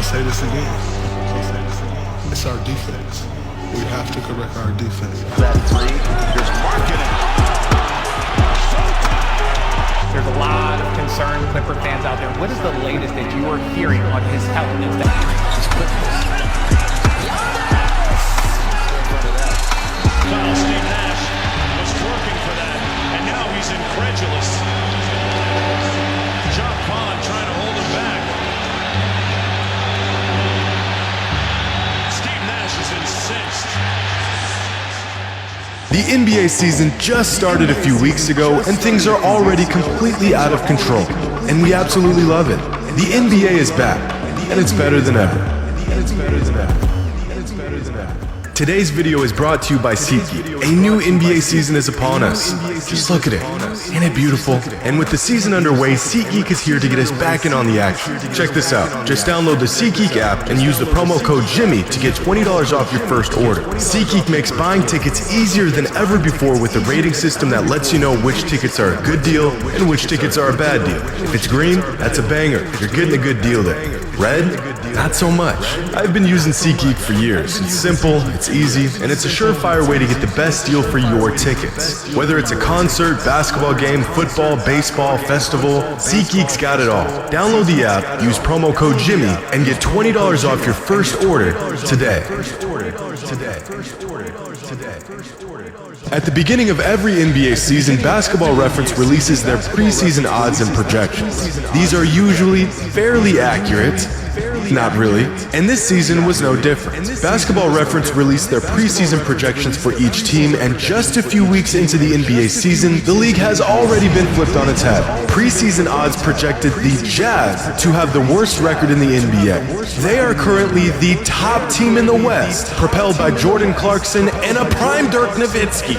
say this again. It's our defense. We have to correct our defense. That three, there's marketing. There's a lot of concerned Clipper fans out there. What is the latest that you are hearing on his health and Steve Nash was working for that, and now he's incredulous. John Pond trying to hold him back. Steve Nash is incensed. The NBA season just started a few weeks ago, and things are already completely out of control. And we absolutely love it. The NBA is back, and it's better than ever. Today's video is brought to you by SeatGeek. A new NBA season is upon us. Just look at it. Isn't it beautiful? And with the season underway, SeatGeek is here to get us back in on the action. Check this out. Just download the SeatGeek app and use the promo code Jimmy to get $20 off your first order. SeatGeek makes buying tickets easier than ever before with a rating system that lets you know which tickets are a good deal and which tickets are a bad deal. If it's green, that's a banger. You're getting a good deal there. Red? Not so much. I've been using SeatGeek for years. It's simple, it's easy, and it's a surefire way to get the best deal for your tickets. Whether it's a concert, basketball game, football, baseball, festival, SeatGeek's got it all. Download the app, use promo code Jimmy, and get $20 off your first order today. At the beginning of every NBA season, Basketball Reference releases their preseason odds and projections. These are usually fairly accurate. Not really. And this season was no different. Basketball Reference released their preseason projections for each team, and just a few weeks into the NBA season, the league has already been flipped on its head. Preseason odds projected the Jazz to have the worst record in the NBA. They are currently the top team in the West, propelled by Jordan Clarkson and a prime Dirk Nowitzki.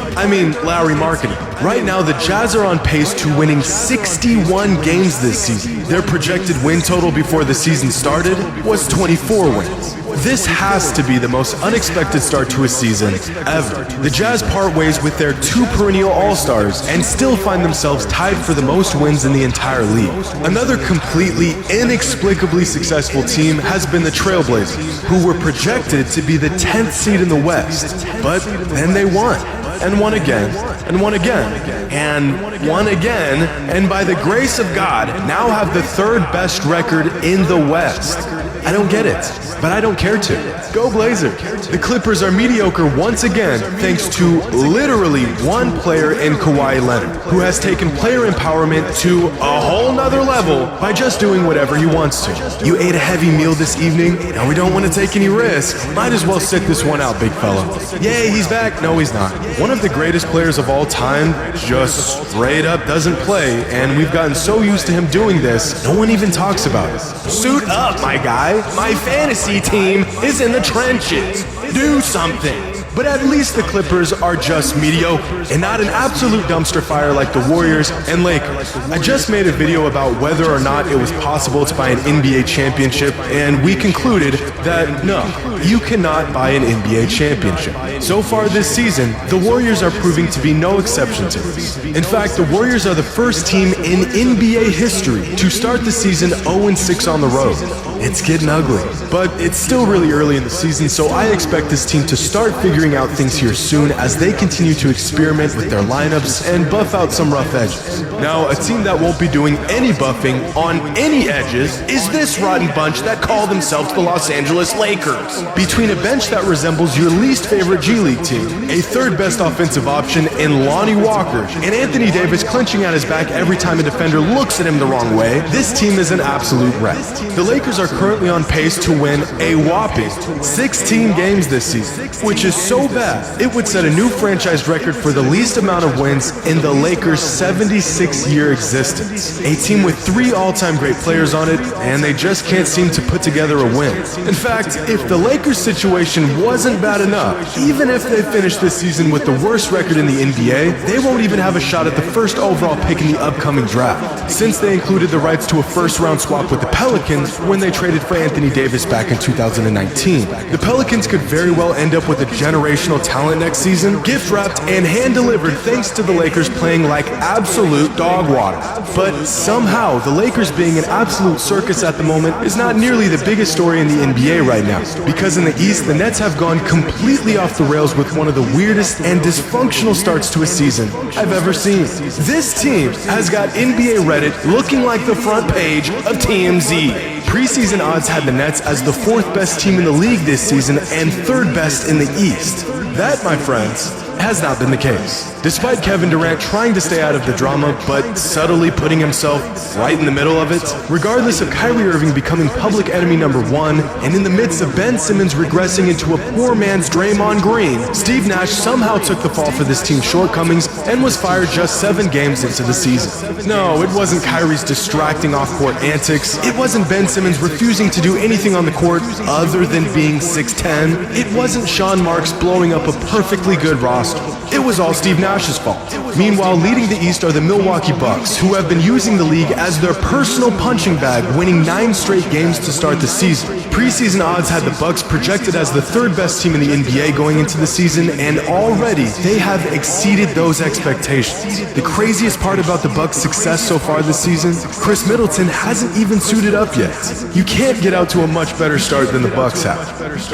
Larry Marketing. Right now, the Jazz are on pace to winning 61 games this season. Their projected win total before the season started was 24 wins. This has to be the most unexpected start to a season ever. The Jazz part ways with their two perennial All-Stars and still find themselves tied for the most wins in the entire league. Another completely inexplicably successful team has been the Trailblazers, who were projected to be the 10th seed in the West, but then they won. And won again, and won again, and won again, and by the grace of God, now have the third best record in the West. I don't get it, but I don't care to. Go Blazers! The Clippers are mediocre once again thanks to literally one player in Kawhi Leonard, who has taken player empowerment to a whole nother level by just doing whatever he wants to. You ate a heavy meal this evening, and we don't want to take any risks. Might as well sit this one out, big fella. Yay, he's back. No, he's not. One of the greatest players of all time just straight up doesn't play, and we've gotten so used to him doing this, no one even talks about it. Suit up, my guy. My fantasy team is in the trenches. Do something. But at least the Clippers are just mediocre and not an absolute dumpster fire like the Warriors and Lakers. I just made a video about whether or not it was possible to buy an NBA championship, and we concluded that no, you cannot buy an NBA championship. So far this season, the Warriors are proving to be no exception to this. In fact, the Warriors are the first team in NBA history to start the season 0-6 on the road. It's getting ugly, but it's still really early in the season, so I expect this team to start figuring out things here soon as they continue to experiment with their lineups and buff out some rough edges. Now, a team that won't be doing any buffing on any edges is this rotten bunch that call themselves the Los Angeles Lakers. Between a bench that resembles your least favorite G League team, a third best offensive option in Lonnie Walker, and Anthony Davis clenching at his back every time a defender looks at him the wrong way, this team is an absolute wreck. The Lakers are currently on pace to win a whopping 16 games this season, which is so bad, it would set a new franchise record for the least amount of wins in the Lakers' 76-year existence. A team with 3 all-time great players on it, and they just can't seem to put together a win. In fact, if the Lakers' situation wasn't bad enough, even if they finish this season with the worst record in the NBA, they won't even have a shot at the first overall pick in the upcoming draft, since they included the rights to a first-round swap with the Pelicans when they traded for Anthony Davis back in 2019. The Pelicans could very well end up with a generational talent next season, gift-wrapped and hand-delivered thanks to the Lakers playing like absolute dog water. But somehow, the Lakers being an absolute circus at the moment is not nearly the biggest story in the NBA right now. Because in the East, the Nets have gone completely off the rails with one of the weirdest and dysfunctional starts to a season I've ever seen. This team has got NBA Reddit looking like the front page of TMZ. Preseason odds had the Nets as the 4th best team in the league this season and 3rd best in the East. That, my friends, has not been the case. Despite Kevin Durant trying to stay out of the drama, but subtly putting himself right in the middle of it, regardless of Kyrie Irving becoming public enemy number 1, and in the midst of Ben Simmons regressing into a poor man's Draymond Green, Steve Nash somehow took the fall for this team's shortcomings and was fired just 7 games into the season. No, it wasn't Kyrie's distracting off-court antics. It wasn't Ben Simmons refusing to do anything on the court other than being 6'10". It wasn't Sean Marks blowing up a perfectly good roster. It was all Steve Nash's fault. Meanwhile, leading the East are the Milwaukee Bucks, who have been using the league as their personal punching bag, winning 9 straight games to start the season. Preseason odds had the Bucks projected as the 3rd best team in the NBA going into the season, and already they have exceeded those expectations. The craziest part about the Bucks' success so far this season, Chris Middleton hasn't even suited up yet. You can't get out to a much better start than the Bucks have.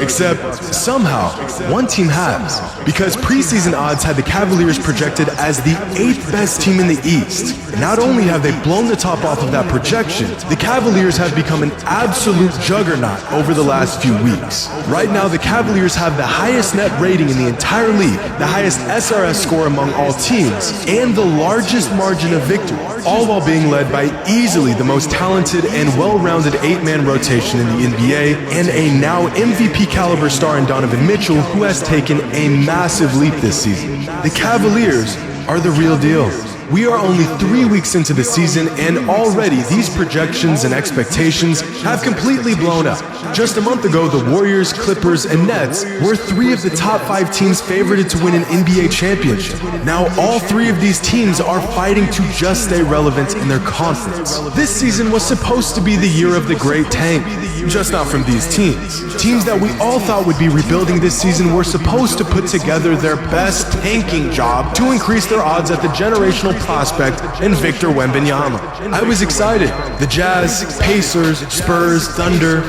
Except, somehow, one team has. Because preseason odds had the Cavaliers projected as the 8th best team in the East. Not only have they blown the top off of that projection, the Cavaliers have become an absolute juggernaut over the last few weeks. Right now, the Cavaliers have the highest net rating in the entire league, the highest SRS score among all teams, and the largest margin of victory, all while being led by easily the most talented and well-rounded 8-man rotation in the NBA, and a now MVP caliber star in Donovan Mitchell, who has taken a massive leap this season. The Cavaliers are the real deal. We are only 3 weeks into the season, and already these projections and expectations have completely blown up. Just a month ago, the Warriors, Clippers, and Nets were 3 of the top 5 teams favorited to win an NBA championship. Now, all 3 of these teams are fighting to just stay relevant in their conference. This season was supposed to be the year of the great tank, just not from these teams. Teams that we all thought would be rebuilding this season were supposed to put together their best tanking job to increase their odds at the generational prospect in Victor Wembanyama. I was excited. The Jazz, Pacers, Spurs, Thunder.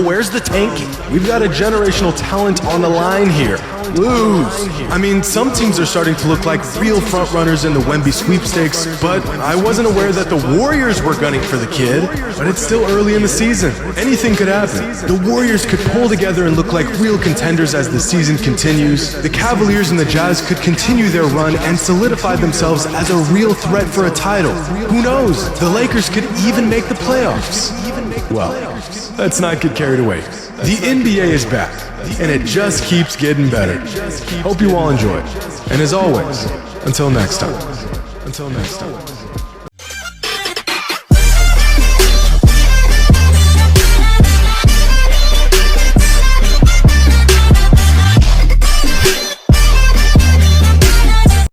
Where's the tanking? We've got a generational talent on the line here. Lose. I mean, some teams are starting to look like real frontrunners in the Wemby sweepstakes, but I wasn't aware that the Warriors were gunning for the kid. But it's still early in the season. Anything could happen. The Warriors could pull together and look like real contenders as the season continues. The Cavaliers and the Jazz could continue their run and solidify themselves as a real threat for a title. Who knows? The Lakers could even make the playoffs. Well, let's not get carried away. The NBA is back, and it just keeps getting better. Hope you all enjoy it. And as always, until next time.